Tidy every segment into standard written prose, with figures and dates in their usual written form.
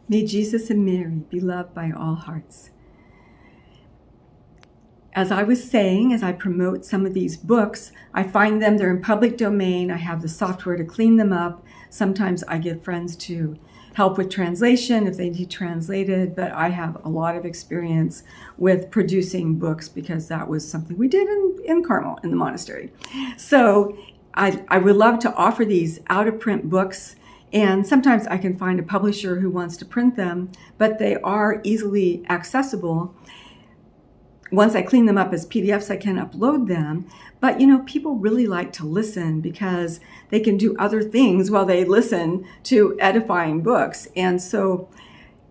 May Jesus and Mary be loved by all hearts. As I was saying, as I promote some of these books, I find them, they're in public domain. I have the software to clean them up. Sometimes I get friends to help with translation if they need translated, but I have a lot of experience with producing books because that was something we did in Carmel, in the monastery. So I would love to offer these out-of-print books, and sometimes I can find a publisher who wants to print them, but they are easily accessible. Once I clean them up as PDFs, I can upload them. But people really like to listen because they can do other things while they listen to edifying books. And so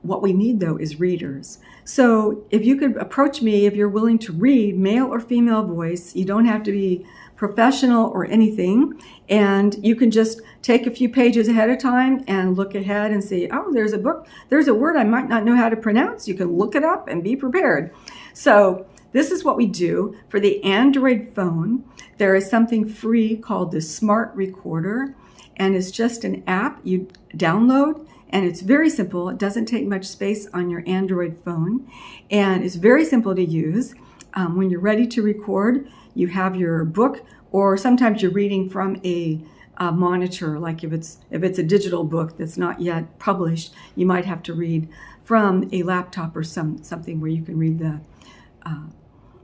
what we need, though, is readers. So if you could approach me, if you're willing to read, male or female voice, you don't have to be professional or anything. And you can just take a few pages ahead of time and look ahead and see, oh, there's a book, there's a word I might not know how to pronounce. You can look it up and be prepared. So this is what we do for the Android phone. There is something free called the Smart Recorder, and it's just an app you download, and it's very simple. It doesn't take much space on your Android phone, and it's very simple to use. When you're ready to record, you have your book, or sometimes you're reading from a monitor, like if it's a digital book that's not yet published, you might have to read from a laptop or something where you can read the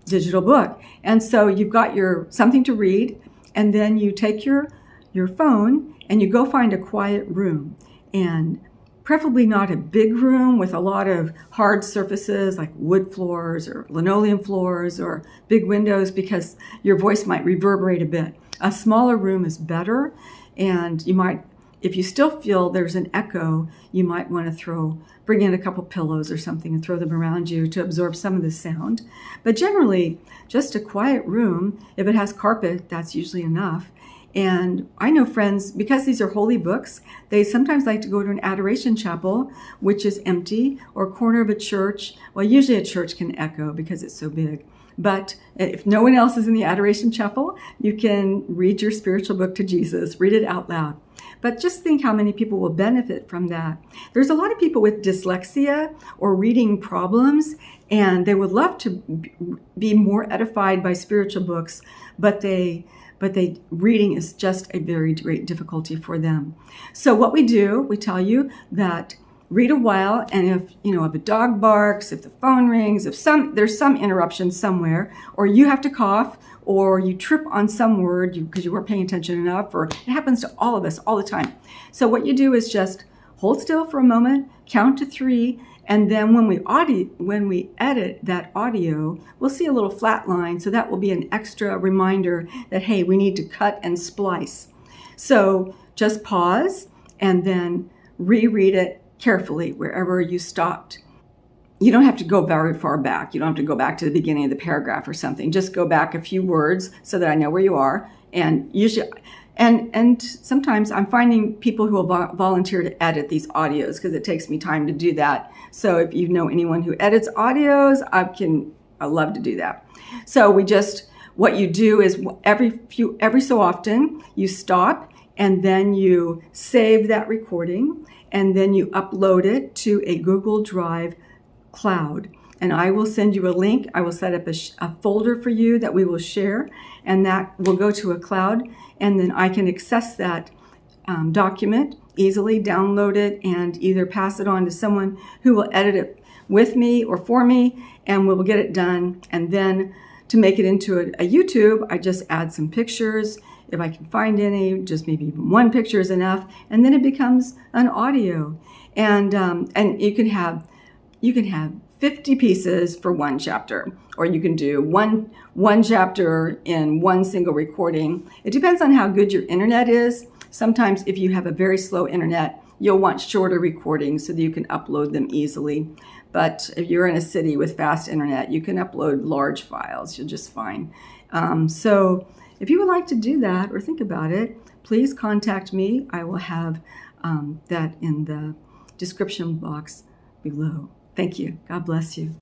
digital book. And so you've got your something to read, and then you take your phone and you go find a quiet room, and preferably not a big room with a lot of hard surfaces like wood floors or linoleum floors or big windows, because your voice might reverberate a bit. A smaller room is better, and you might, if you still feel there's an echo, you might want to bring in a couple pillows or something and throw them around you to absorb some of the sound. But generally, just a quiet room, if it has carpet, that's usually enough. And I know friends, because these are holy books, they sometimes like to go to an adoration chapel, which is empty, or corner of a church. Well, usually a church can echo because it's so big. But if no one else is in the adoration chapel, you can read your spiritual book to Jesus, read it out loud. But just think how many people will benefit from that. There's a lot of people with dyslexia or reading problems, and they would love to be more edified by spiritual books, but reading is just a very great difficulty for them. So what we do, we tell you that read a while, and if a dog barks, if the phone rings, if there's some interruption somewhere, or you have to cough, or you trip on some word because you weren't paying attention enough, or it happens to all of us all the time. So what you do is just hold still for a moment, count to 3, and then when we edit that audio, we'll see a little flat line, so that will be an extra reminder that, hey, we need to cut and splice. So just pause and then reread it carefully wherever you stopped. You don't have to go very far back. You don't have to go back to the beginning of the paragraph or something. Just go back a few words so that I know where you are. And usually, and sometimes I'm finding people who will volunteer to edit these audios because it takes me time to do that. So if you know anyone who edits audios, I love to do that. So what you do is every so often you stop, and then you save that recording, and then you upload it to a GoogleDrive cloud. And I will send you a link. I will set up a folder for you that we will share, and that will go to a cloud, and then I can access that document easily, download it, and either pass it on to someone who will edit it with me or for me, and we will get it done. And then to make it into a YouTube, I just add some pictures. If I can find any, just maybe even one picture is enough, and then it becomes an audio. And you can have 50 pieces for one chapter, or you can do one chapter in one single recording. It depends on how good your internet is. Sometimes if you have a very slow internet, you'll want shorter recordings so that you can upload them easily. But if you're in a city with fast internet, you can upload large files. You're just fine. So if you would like to do that or think about it, please contact me. I will have that in the description box below. Thank you. God bless you.